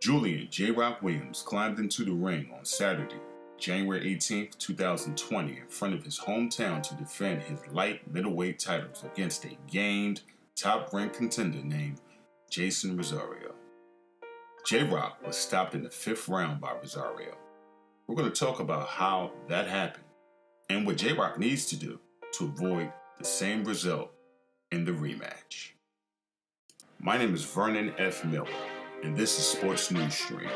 Julian J. Rock Williams climbed into the ring on Saturday, January 18th, 2020, in front of his hometown to defend his light middleweight titles against a gamed, top-ranked contender named Jeison Rosario. J. Rock was stopped in the 5th round by Rosario. We're going to talk about how that happened and what J. Rock needs to do to avoid the same result in the rematch. My name is Vernon F. Miller, and this is Sports News Stream,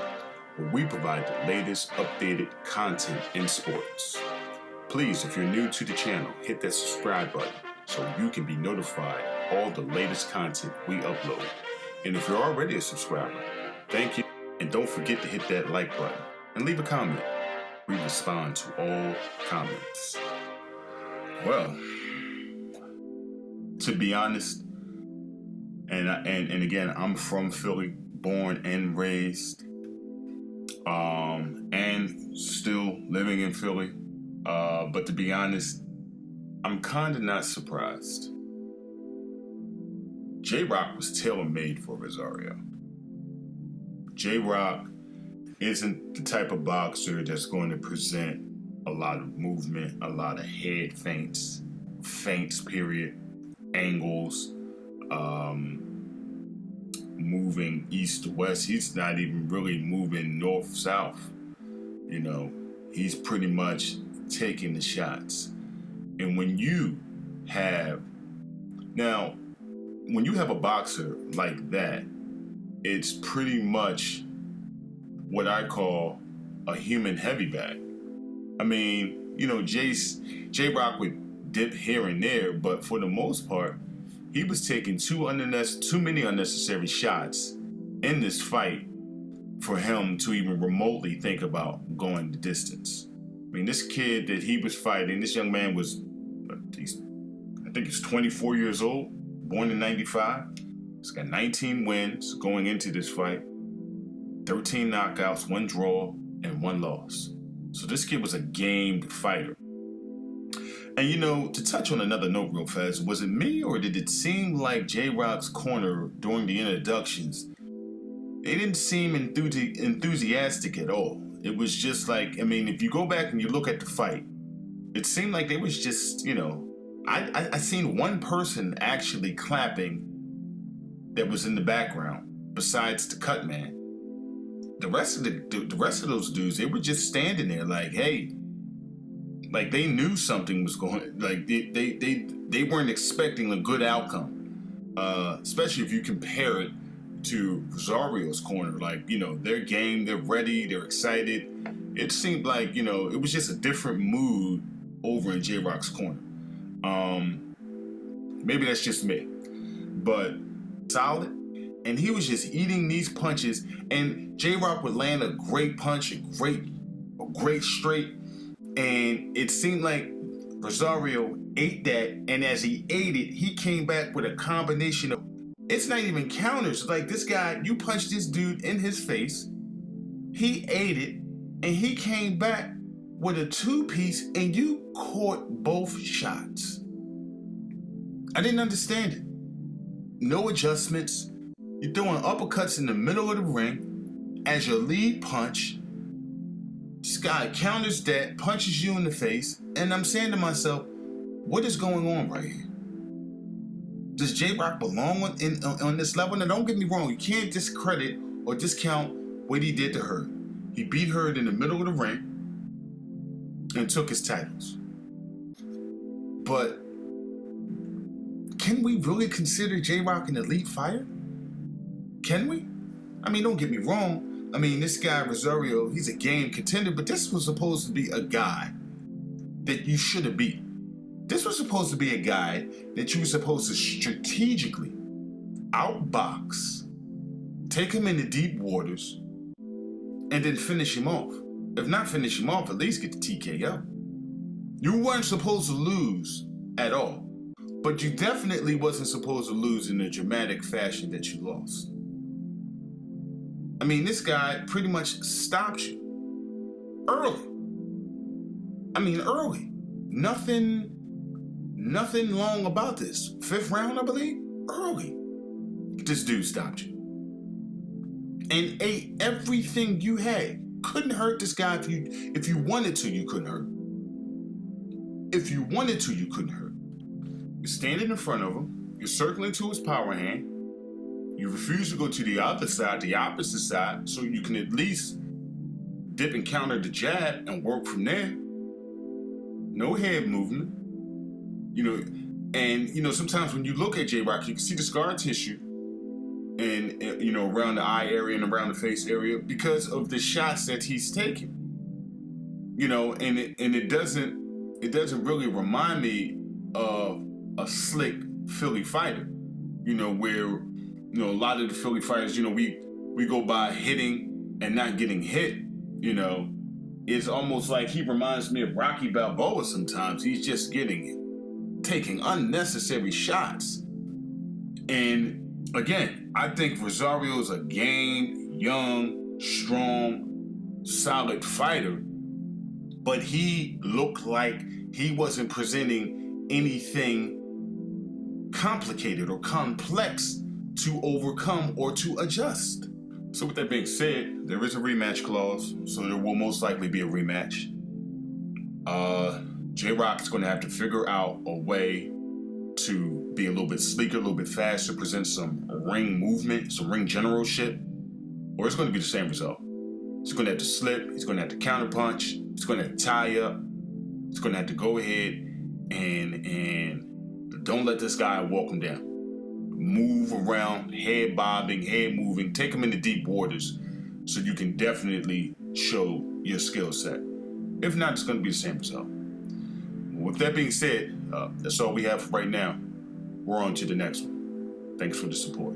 where we provide the latest updated content in sports. Please, if you're new to the channel, hit that subscribe button so you can be notified all the latest content we upload. And if you're already a subscriber, thank you, and don't forget to hit that like button and leave a comment. We respond to all comments. Well, to be honest, and again, I'm from Philly, born and raised, and still living in Philly. But to be honest, I'm kind of not surprised. J. Rock was tailor-made for Rosario. J. Rock isn't the type of boxer that's going to present a lot of movement, a lot of head feints, period, angles, moving east to west. He's not even really moving north-south. You know, he's pretty much taking the shots. And when you have a boxer like that, it's pretty much what I call a human heavy bag. I mean, you know, J. Rock would dip here and there, but for the most part, he was taking too many unnecessary shots in this fight for him to even remotely think about going the distance. I mean, this kid that he was fighting, this young man was, I think he's 24 years old, born in 95. He's got 19 wins going into this fight, 13 knockouts, 1 draw, and 1 loss. So this kid was a gamed fighter. And you know, to touch on another note real fast, was it me or did it seem like J. Rock's corner during the introductions, they didn't seem enthusiastic at all? It was just like, I mean, if you go back and you look at the fight, it seemed like they was just, you know, I seen one person actually clapping that was in the background besides the cut man. The rest of those dudes, they were just standing there like, hey, like they knew something was going, like they weren't expecting a good outcome, especially if you compare it to Rosario's corner. Like, you know, they're game, they're ready, they're excited. It seemed like, you know, it was just a different mood over in J. Rock's corner. Maybe that's just me, but solid. And he was just eating these punches, and J. Rock would land a great punch, a great straight, and it seemed like Rosario ate that, and as he ate it, he came back with a combination of, it's not even counters. Like, this guy, you punched this dude in his face, he ate it, and he came back with a 2-piece, and you caught both shots. I didn't understand it. No adjustments. You're throwing uppercuts in the middle of the ring as your lead punch. This guy counters that, punches you in the face, and I'm saying to myself, what is going on right here? Does J. Rock belong on this level? Now, don't get me wrong. You can't discredit or discount what he did to Hurd. He beat Hurd in the middle of the ring and took his titles. But can we really consider J. Rock an elite fighter? Can we? I mean, don't get me wrong. I mean, this guy, Rosario, he's a game contender, but this was supposed to be a guy that you should have beat. This was supposed to be a guy that you were supposed to strategically outbox, take him into deep waters, and then finish him off. If not finish him off, at least get the TKO. You weren't supposed to lose at all, but you definitely wasn't supposed to lose in a dramatic fashion that you lost. I mean, this guy pretty much stopped you early. I mean, early. Nothing long about this. 5th round, I believe, early. This dude stopped you. and ate everything you had. Couldn't hurt this guy if you wanted to, you couldn't hurt. If you wanted to, you couldn't hurt. You're standing in front of him, you're circling to his power hand, you refuse to go to the other side, the opposite side, so you can at least dip and counter the jab and work from there. No head movement. And sometimes when you look at J-Rock, you can see the scar tissue and around the eye area and around the face area because of the shots that he's taking. And it doesn't really remind me of a slick Philly fighter. Where a lot of the Philly fighters, we go by hitting and not getting hit. It's almost like he reminds me of Rocky Balboa sometimes. He's just taking unnecessary shots. And again, I think Rosario is a game, young, strong, solid fighter, but he looked like he wasn't presenting anything complicated or complex to overcome or to adjust. So with that being said, there is a rematch clause, so there will most likely be a rematch. J-Rock is going to have to figure out a way to be a little bit sleeker, a little bit faster, present some ring movement, some ring generalship, or it's going to be the same result. He's going to have to slip, he's going to have to counterpunch, he's going to have to tie up, he's going to have to go ahead and don't let this guy walk him down. Move around, head bobbing, head moving, take him into deep waters so you can definitely show your skill set. If not, it's going to be the same result. With that being said, that's all we have for right now. We're on to the next one. Thanks for the support.